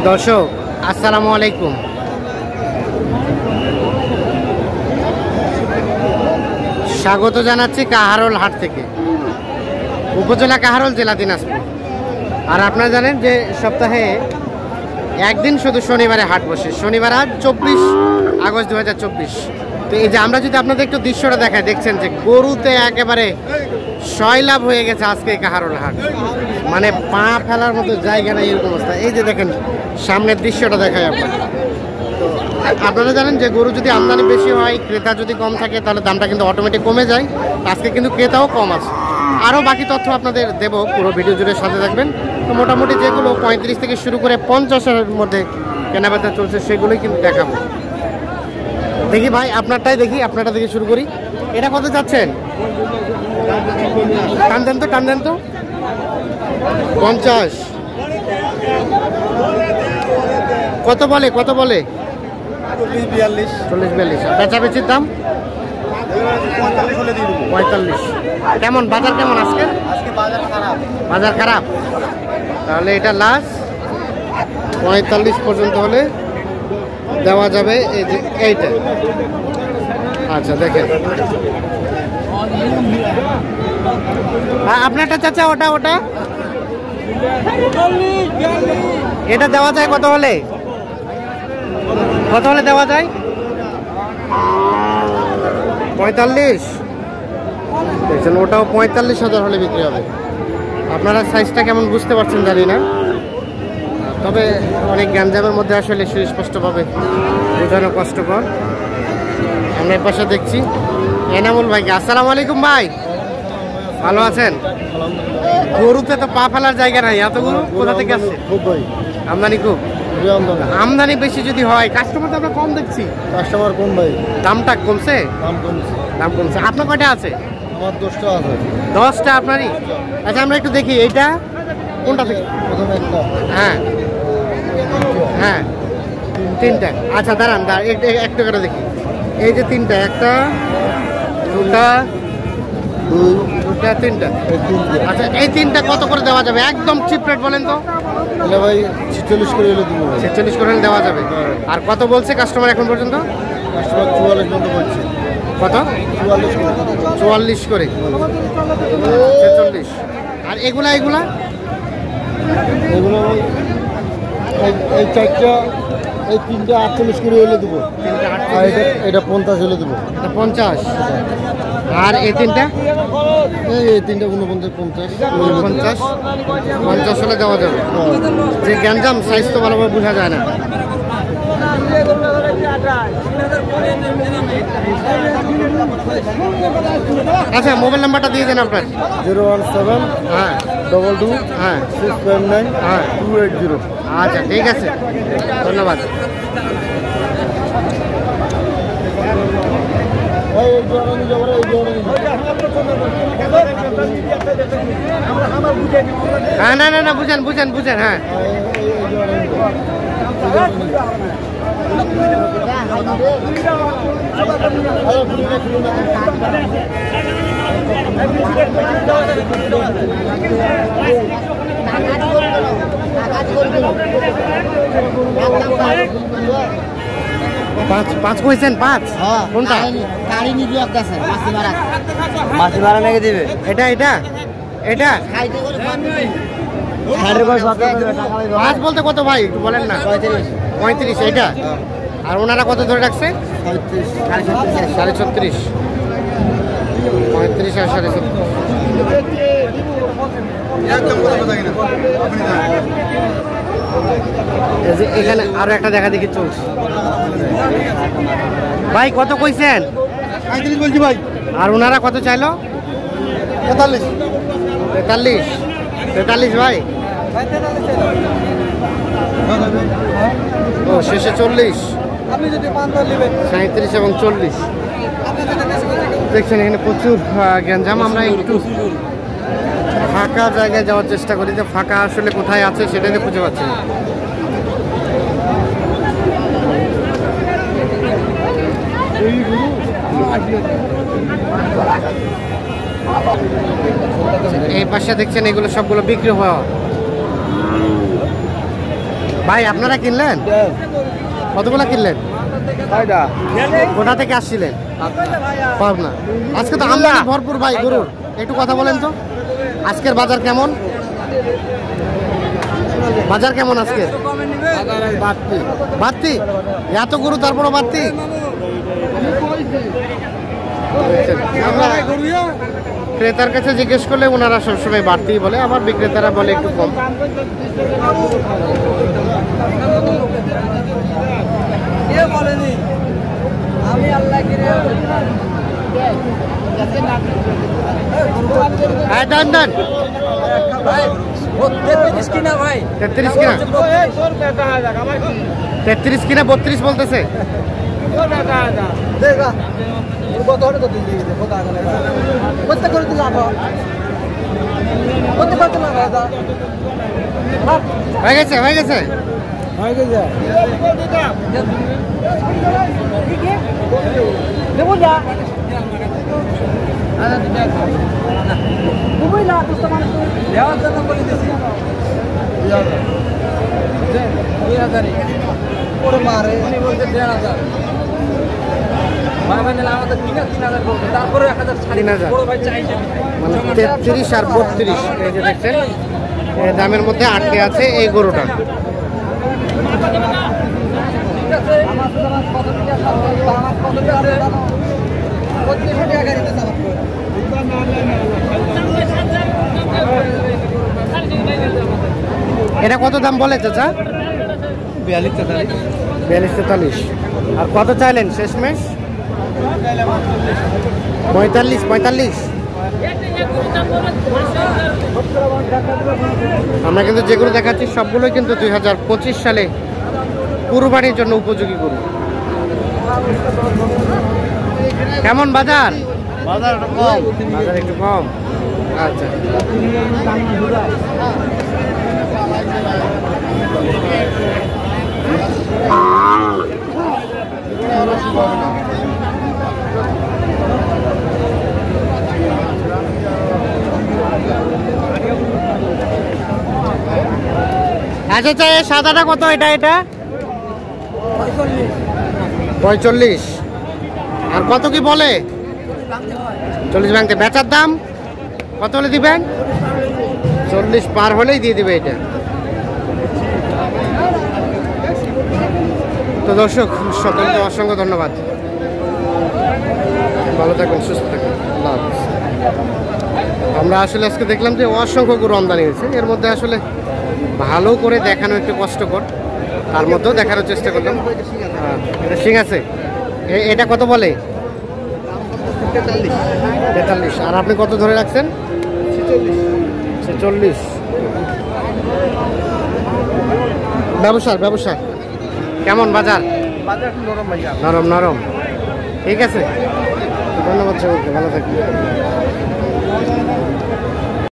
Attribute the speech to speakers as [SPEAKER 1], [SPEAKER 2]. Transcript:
[SPEAKER 1] দর্শক আসসালামু আলাইকুম। স্বাগত জানাচ্ছি কাহারোল হাট থেকে, উপজেলা কাহারোল, জেলা দিনাজপুর। আর আপনারা জানেন যে সপ্তাহে একদিন শুধু শনিবারে হাট বসে। শনিবার আজ 24 আগস্ট 2024। তো এই যে আমরা যদি আপনাদের একটু দৃশ্যটা দেখাই, দেখছেন যে গরুতে একেবারে সয়লাভ হয়ে গেছে আজকে কাহারোল হাট। মানে পা ফেলার মতো জায়গা নেই, এরকম অবস্থা। এই যে দেখেন সামনের দৃশ্যটা দেখায় আপনারা। তো আপনারা জানেন যে গরু যদি আমদানি বেশি হয়, ক্রেতা যদি কম থাকে, তাহলে দামটা কিন্তু অটোমেটিক কমে যায়। আজকে কিন্তু ক্রেতাও কম আছে। আরও বাকি তথ্য আপনাদের দেবো, পুরো ভিডিও জুড়ে সাথে থাকবেন। তো মোটামুটি যেগুলো 35 থেকে শুরু করে 50-এর মধ্যে কেনাবেচা চলছে সেগুলোই কিন্তু দেখাবো। দেখি ভাই আপনারটাই দেখি, আপনারটা দেখে শুরু করি। এটা কত যাচ্ছেন? টান দেন তো 50। কত বলে 40-42। বেচাবেচির দাম 45। কেমন বাজার, কেমন আজকে? বাজার খারাপ। তাহলে এটা লাস্ট 45 পর্যন্ত হলে দেওয়া যাবে। এই যে এইটা, আচ্ছা দেখেন আপনারটা চাচা, ওটা এটা দেওয়া যায় কত হলে দেওয়া যায়? 45। দেখছেন, ওটাও 45,000 হলে বিক্রি হবে। আপনারা সাইজটা কেমন বুঝতে পারছেন জানি না, তবে অনেক গ্যাঞ্জামের মধ্যে আসলে সুস্পষ্টভাবে বোঝানো কষ্টকর। আমরা এর পাশে দেখছি এনামুল ভাইকে। আসসালামু আলাইকুম ভাই, ভালো আছেন? গরুতে তো পা ফেলার জায়গা নাই, এত গরু কোথা থেকে আসছে? আমদানি খুব। আমদানি বেশি যদি হয়, কাস্টমার তো আমরা কম দেখছি।
[SPEAKER 2] কাস্টমার কম ভাই,
[SPEAKER 1] দামটা কমছে। দাম কমছে। আপনার কয়টা আছে?
[SPEAKER 2] আমার 10টা আছে।
[SPEAKER 1] 10টা আপনারই? আচ্ছা আমরা একটু দেখি এইটা কোনটা থেকে।
[SPEAKER 2] প্রথমে একটা,
[SPEAKER 1] হ্যাঁ 3টা। আচ্ছা দাঁড়ান একটা করে দেখি। এই যে 3টা, একটা, দুটা, 3টা। আচ্ছা এই 3টা কত করে দেওয়া যাবে? একদম চিপ রেট বলেন তো।
[SPEAKER 2] তাহলে ভাই 46 করে হলে দিব।
[SPEAKER 1] 46 করে দেওয়া যাবে। আর কত বলছে কাস্টমার এখন পর্যন্ত?
[SPEAKER 2] কাস্টমার 44 পর্যন্ত বলছে।
[SPEAKER 1] কত? 44 করে। 46। আর এগুলা
[SPEAKER 2] এগুলো ভাই এই 4টা, এই 3টা 48 করে হলে দেবো। আর এটা 50 হলে দেবো।
[SPEAKER 1] 50। আর এই 3টা?
[SPEAKER 2] এই 3টা 49,
[SPEAKER 1] 50 হলে দেওয়া যাবে। যে গ্যাঞ্জাম, সাইজ তো ভালোভাবে বোঝা যায় না। আচ্ছা মোবাইল নাম্বারটা দিয়ে দেন আপনার।
[SPEAKER 2] 017
[SPEAKER 1] হ্যাঁ
[SPEAKER 2] 22
[SPEAKER 1] হ্যাঁ
[SPEAKER 2] 659
[SPEAKER 1] হ্যাঁ
[SPEAKER 2] 280।
[SPEAKER 1] আচ্ছা ঠিক আছে, ধন্যবাদ। হ্যাঁ না বুঝেন হ্যাঁ। পাঁচ কইছেন? 5 কোনটা?
[SPEAKER 2] মাছি মারা নাকি দিবে?
[SPEAKER 1] এটা 5 বলতে কত ভাই একটু বলেন না। 35 এইটা। আর ওনারা কত ধরে রাখছে? 36.5। 35 আর 36। এখানে আরো একটা দেখা দেখি চলছে। ভাই কত কইছেন?
[SPEAKER 2] 35 বলছি ভাই।
[SPEAKER 1] আর ওনারা কত চাইলো? 43 ভাই। ও শেষে 40। 37 এবং 40। দেখছেন এখানে প্রচুর গ্যাঞ্জাম। আমরা একটু ফাঁকা জায়গায় যাওয়ার চেষ্টা করি, যে ফাঁকা আসলে কোথায় আছে সেটাই খুঁজে পাচ্ছি না। এই পাশে দেখছেন এগুলো সবগুলো বিক্রি হওয়া। ভাই আপনারা কিনলেন? কতগুলো কিনলেন? কোথা থেকে আসছিলেন? পাবনা। আজকে তো আমদানি ভরপুর ভাই গরুর, একটু কথা বলেন তো আজকের বাজার কেমন? বাজার কেমন আজকে? বাড়তি? এত গরু তারপরও বাড়তি? আমরা ক্রেতার কাছে জিজ্ঞেস করলে ওনারা সবসময় বাড়তেই বলে, আবার বিক্রেতারা বলে একটু কম। হ্যাঁ ডান ডান 33 কিনা 32 বলতেছে। হয়ে গেছে হয়ে গেছে মানে 33 আর 32 এই যে দেখছেন এই দামের মধ্যে আটকে আছে এই গরুটা। এটা কত দাম বলে চাচা? 42-43। আর কত চাইলেন শেষমেশ? 45। আমরা কিন্তু যেগুলো দেখাচ্ছি সবগুলোই কিন্তু 2025 সালে কুরবানির জন্য উপযোগী গরু। কেমন বাজার? বাজার একটু কম। আচ্ছা আচ্ছা সাদাটা কত? এটা 45। আর কত কি বলে? 40 ভাঙতে। বেচার দাম কত হলে দিবেন? 40 পার হলেই দিয়ে দিবে এটা। তো দর্শক সকলকে অসংখ্য ধন্যবাদ, ভালো থাকুন, সুস্থ থাকুন, আল্লাহ হাফেজ। আমরা আসলে আজকে দেখলাম যে অসংখ্য গরু আমদানি হয়েছে, এর মধ্যে আসলে ভালো করে দেখানো একটু কষ্টকর, তার মধ্যেও দেখানোর চেষ্টা করলাম। এটা ঠিক আছে। এটা কত বলে? 43। আর আপনি কত ধরে রাখছেন? 46। ব্যবসা কেমন বাজার? নরম। ঠিক আছে, ধন্যবাদ সকলকে, ভালো থাকবেন।